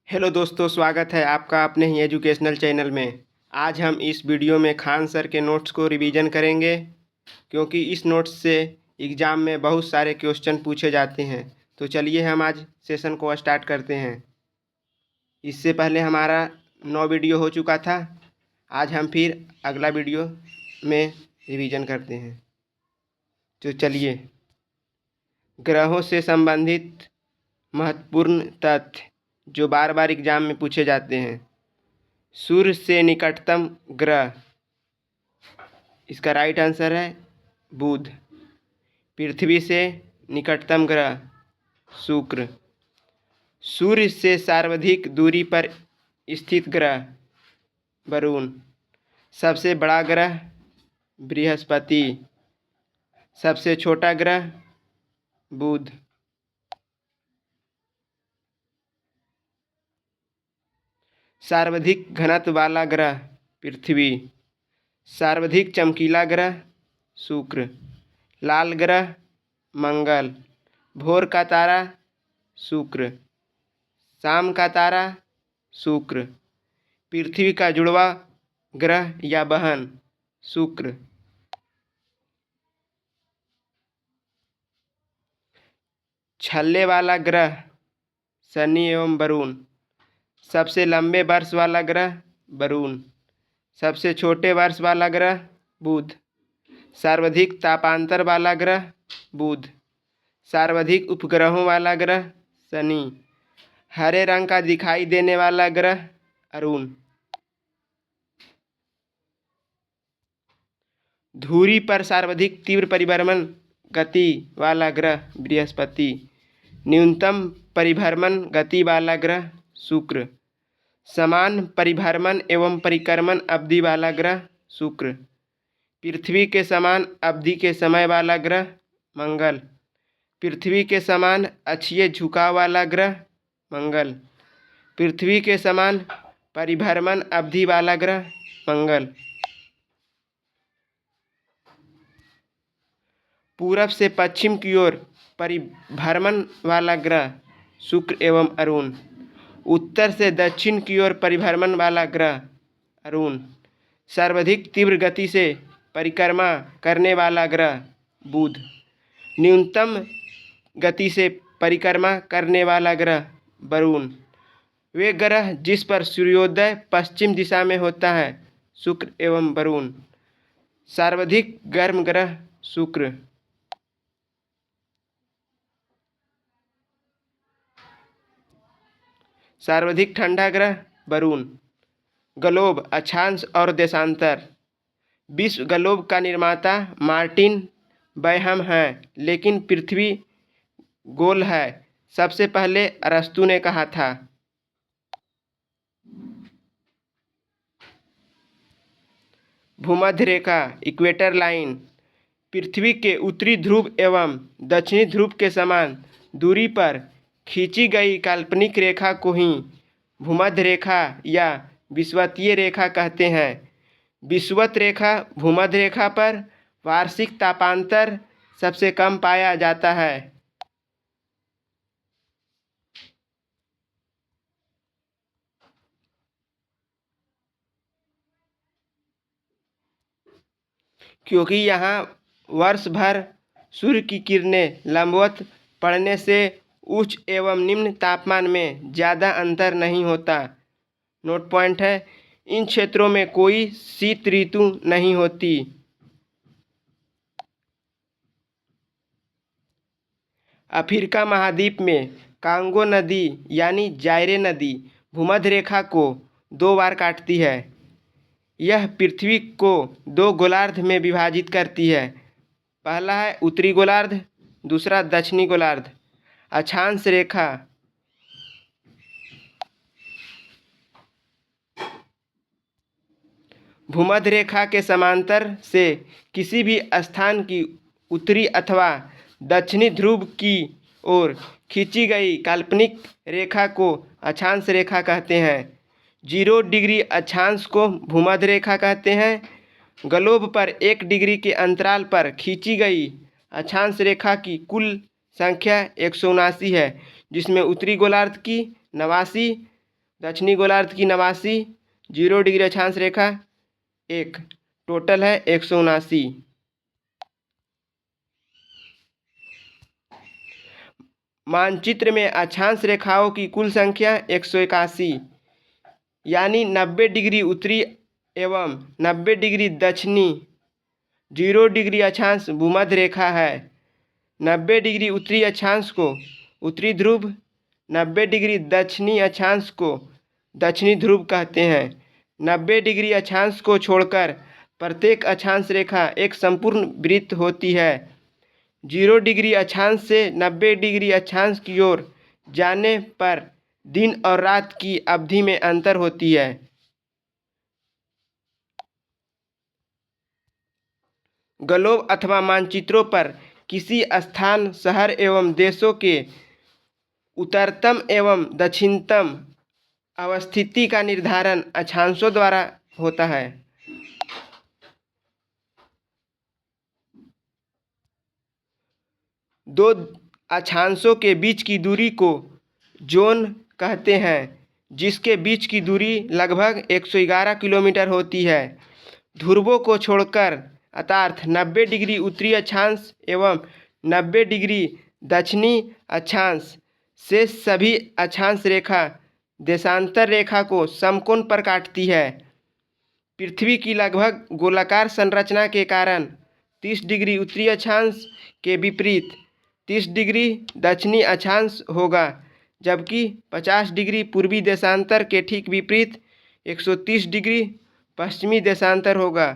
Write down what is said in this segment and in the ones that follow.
Hello दोस्तों, स्वागत है आपका अपने ही एजुकेशनल चैनल में। आज हम इस वीडियो में खान सर के नोट्स को रिवीजन करेंगे, क्योंकि इस नोट्स से एग्ज़ाम में बहुत सारे क्वेश्चन पूछे जाते हैं। तो चलिए हम आज सेशन को स्टार्ट करते हैं। इससे पहले हमारा 9 वीडियो हो चुका था। आज हम फिर अगला वीडियो में रिवीजन करते हैं। तो चलिए, ग्रहों से संबंधित महत्वपूर्ण तथ्य जो बार बार एग्जाम में पूछे जाते हैं। सूर्य से निकटतम ग्रह, इसका राइट आंसर है बुध। पृथ्वी से निकटतम ग्रह शुक्र। सूर्य से सर्वाधिक दूरी पर स्थित ग्रह वरुण। सबसे बड़ा ग्रह बृहस्पति। सबसे छोटा ग्रह बुध। सर्वाधिक घनत्व वाला ग्रह पृथ्वी। सर्वाधिक चमकीला ग्रह शुक्र। लाल ग्रह मंगल। भोर का तारा शुक्र। शाम का तारा शुक्र। पृथ्वी का जुड़वा ग्रह या बहन शुक्र। छल्ले वाला ग्रह शनि एवं वरुण। सबसे लंबे वर्ष वाला ग्रह वरुण। सबसे छोटे वर्ष वाला ग्रह बुध। सर्वाधिक तापांतर वाला ग्रह बुध। सर्वाधिक उपग्रहों वाला ग्रह शनि। हरे रंग का दिखाई देने वाला ग्रह अरुण। धुरी पर सर्वाधिक तीव्र परिभ्रमण गति वाला ग्रह बृहस्पति। न्यूनतम परिभ्रमण गति वाला ग्रह शुक्र। समान परिभ्रमण एवं परिक्रमण अवधि वाला ग्रह शुक्र। पृथ्वी के समान अवधि के समय वाला ग्रह मंगल। पृथ्वी के समान अक्षीय झुकाव वाला ग्रह मंगल। पृथ्वी के समान परिभ्रमण अवधि वाला ग्रह मंगल। पूरब से पश्चिम की ओर परिभ्रमण वाला ग्रह शुक्र एवं अरुण। उत्तर से दक्षिण की ओर परिभ्रमण वाला ग्रह अरुण। सर्वाधिक तीव्र गति से परिक्रमा करने वाला ग्रह बुध। न्यूनतम गति से परिक्रमा करने वाला ग्रह वरुण। वे ग्रह जिस पर सूर्योदय पश्चिम दिशा में होता है शुक्र एवं वरुण। सर्वाधिक गर्म ग्रह शुक्र। सर्वाधिक ठंडा ग्रह वरुण। ग्लोब अक्षांश और देशांतर। विश्व ग्लोब का निर्माता मार्टिन बैहम है, लेकिन पृथ्वी गोल है सबसे पहले अरस्तु ने कहा था। भूमध्य रेखा इक्वेटर लाइन। पृथ्वी के उत्तरी ध्रुव एवं दक्षिणी ध्रुव के समान दूरी पर खींची गई काल्पनिक रेखा को ही भूमध्य रेखा या विषुवतीय रेखा कहते हैं। विषुवत रेखा भूमध्य रेखा पर वार्षिक तापांतर सबसे कम पाया जाता है। क्योंकि यहाँ वर्ष भर सूर्य की किरणें लंबवत पड़ने से उच्च एवं निम्न तापमान में ज़्यादा अंतर नहीं होता। नोट पॉइंट है, इन क्षेत्रों में कोई शीत ऋतु नहीं होती। अफ्रीका महाद्वीप में कांगो नदी यानी जायरे नदी भूमध्य रेखा को 2 बार काटती है। यह पृथ्वी को 2 गोलार्ध में विभाजित करती है। पहला है उत्तरी गोलार्ध, दूसरा दक्षिणी गोलार्ध। अक्षांश रेखा भूमध्य रेखा के समांतर से किसी भी स्थान की उत्तरी अथवा दक्षिणी ध्रुव की ओर खींची गई काल्पनिक रेखा को अक्षांश रेखा कहते हैं। 0 डिग्री अक्षांश को भूमध्य रेखा कहते हैं। ग्लोब पर 1 डिग्री के अंतराल पर खींची गई अक्षांश रेखा की कुल संख्या 179 है, जिसमें उत्तरी गोलार्ध की 89, दक्षिणी गोलार्ध की 89, 0 डिग्री अक्षांश रेखा 1, टोटल है 179। मानचित्र में अक्षांश रेखाओं की कुल संख्या 181, यानी 90 डिग्री उत्तरी एवं 90 डिग्री दक्षिणी, 0 डिग्री अक्षांश भूमध्य रेखा है। 90 डिग्री उत्तरी अक्षांश को उत्तरी ध्रुव, 90 डिग्री दक्षिणी अक्षांश को दक्षिणी ध्रुव कहते हैं। 90 डिग्री अक्षांश को छोड़कर प्रत्येक अक्षांश रेखा एक संपूर्ण वृत्त होती है। 0 डिग्री अक्षांश से 90 डिग्री अक्षांश की ओर जाने पर दिन और रात की अवधि में अंतर होती है। ग्लोब अथवा मानचित्रों पर किसी स्थान, शहर एवं देशों के उत्तरतम एवं दक्षिणतम अवस्थिति का निर्धारण अक्षांशों द्वारा होता है। दो अक्षांशों के बीच की दूरी को जोन कहते हैं, जिसके बीच की दूरी लगभग 111 किलोमीटर होती है। ध्रुवों को छोड़कर अर्थात 90 डिग्री उत्तरी अक्षांश एवं 90 डिग्री दक्षिणी अक्षांश से सभी अक्षांश रेखा देशांतर रेखा को समकोण पर काटती है। पृथ्वी की लगभग गोलाकार संरचना के कारण 30 डिग्री उत्तरी अक्षांश के विपरीत 30 डिग्री दक्षिणी अक्षांश होगा, जबकि 50 डिग्री पूर्वी देशांतर के ठीक विपरीत 130 डिग्री पश्चिमी देशांतर होगा,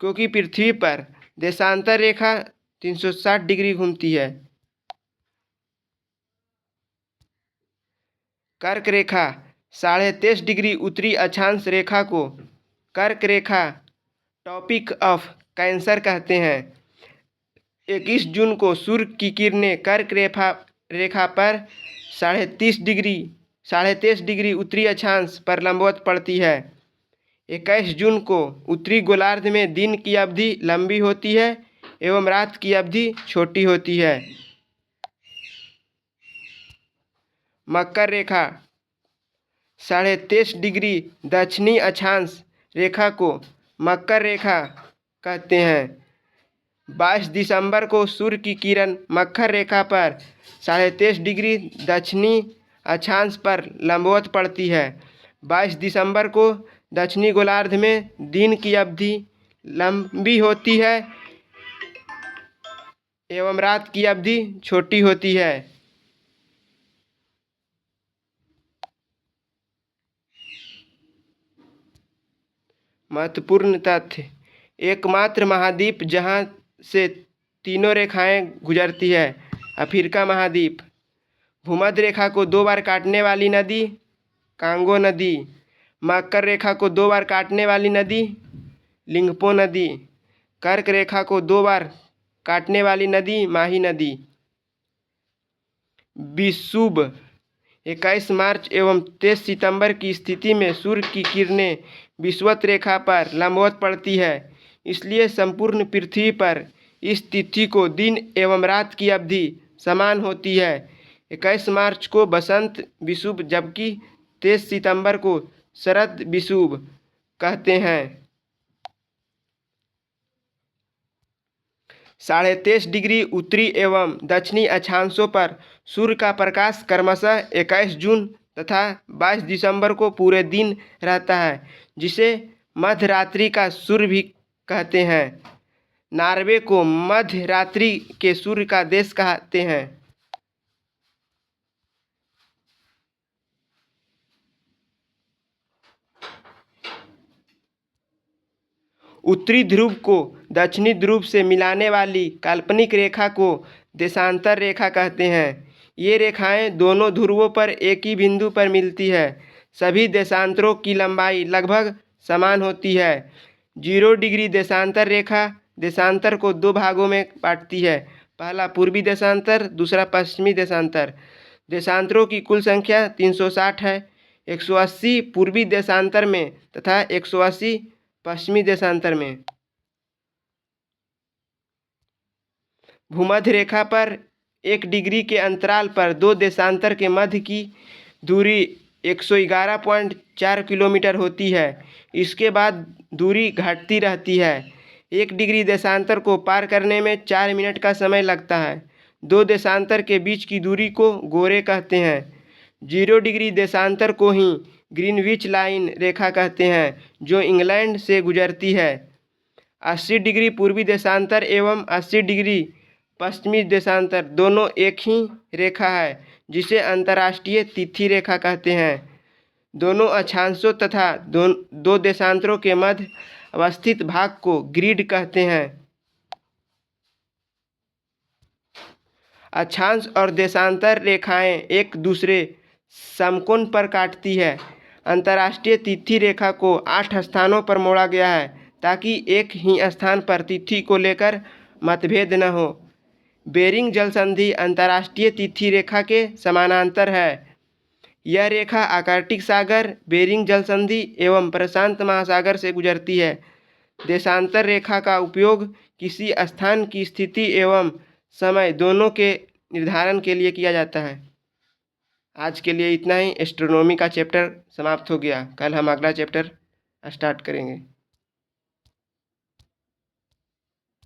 क्योंकि पृथ्वी पर देशांतर रेखा 360 डिग्री घूमती है। कर्क रेखा 23.5 डिग्री उत्तरी अक्षांश रेखा को कर्क रेखा ट्रॉपिक ऑफ कैंसर कहते हैं। 21 जून को सूर्य की किरणें कर्क रेखा पर 23.5 डिग्री उत्तरी अक्षांश पर लंबवत पड़ती है। 21 जून को उत्तरी गोलार्ध में दिन की अवधि लंबी होती है एवं रात की अवधि छोटी होती है। मकर रेखा 23.5 डिग्री दक्षिणी अक्षांश रेखा को मकर रेखा कहते हैं। 22 दिसंबर को सूर्य की किरण मकर रेखा पर 23.5 डिग्री दक्षिणी अक्षांश पर लंबवत पड़ती है। 22 दिसंबर को दक्षिणी गोलार्ध में दिन की अवधि लंबी होती है एवं रात की अवधि छोटी होती है। महत्वपूर्ण तथ्य: एकमात्र महाद्वीप जहां से तीनों रेखाएं गुजरती है, अफ्रीका महाद्वीप। भूमध्य रेखा को 2 बार काटने वाली नदी, कांगो नदी। मकर रेखा को 2 बार काटने वाली नदी, लिंगपो नदी। कर्क रेखा को 2 बार काटने वाली नदी, माही नदी। विषुव 21 मार्च एवं 23 सितंबर की स्थिति में सूर्य की किरणें विषुवत रेखा पर लंबवत पड़ती है, इसलिए संपूर्ण पृथ्वी पर इस तिथि को दिन एवं रात की अवधि समान होती है। 21 मार्च को बसंत विषुव जबकि 23 सितंबर को शरद विषुव कहते हैं। 23.5 डिग्री उत्तरी एवं दक्षिणी अक्षांशों पर सूर्य का प्रकाश क्रमशः 21 जून तथा 22 दिसंबर को पूरे दिन रहता है, जिसे मध्य रात्रि का सूर्य भी कहते हैं। नॉर्वे को मध्य रात्रि के सूर्य का देश कहते हैं। उत्तरी ध्रुव को दक्षिणी ध्रुव से मिलाने वाली काल्पनिक रेखा को देशांतर रेखा कहते हैं। ये रेखाएं दोनों ध्रुवों पर एक ही बिंदु पर मिलती है। सभी देशांतरों की लंबाई लगभग समान होती है। 0 डिग्री देशांतर रेखा देशांतर को 2 भागों में बांटती है, पहला पूर्वी देशांतर, दूसरा पश्चिमी देशांतर। देशांतरों की कुल संख्या 360 है, 180 पूर्वी देशांतर में तथा 180 पश्चिमी देशांतर में। भूमध्य रेखा पर 1 डिग्री के अंतराल पर 2 देशांतर के मध्य की दूरी 111.4 किलोमीटर होती है। इसके बाद दूरी घटती रहती है। 1 डिग्री देशांतर को पार करने में 4 मिनट का समय लगता है। 2 देशांतर के बीच की दूरी को गोरे कहते हैं। 0 डिग्री देशांतर को ही ग्रीनविच लाइन रेखा कहते हैं, जो इंग्लैंड से गुजरती है। 80 डिग्री पूर्वी देशांतर एवं 80 डिग्री पश्चिमी देशांतर दोनों एक ही रेखा है, जिसे अंतर्राष्ट्रीय तिथि रेखा कहते हैं। दोनों अक्षांशों तथा दो देशांतरों के मध्य अवस्थित भाग को ग्रिड कहते हैं। अक्षांश और देशांतर रेखाएं एक दूसरे समकोण पर काटती है। अंतर्राष्ट्रीय तिथि रेखा को 8 स्थानों पर मोड़ा गया है, ताकि एक ही स्थान पर तिथि को लेकर मतभेद न हो। बेरिंग जलसंधि अंतर्राष्ट्रीय तिथि रेखा के समानांतर है। यह रेखा आर्कटिक सागर, बेरिंग जलसंधि एवं प्रशांत महासागर से गुजरती है। देशांतर रेखा का उपयोग किसी स्थान की स्थिति एवं समय दोनों के निर्धारण के लिए किया जाता है। आज के लिए इतना ही। एस्ट्रोनॉमी का चैप्टर समाप्त हो गया। कल हम अगला चैप्टर स्टार्ट करेंगे।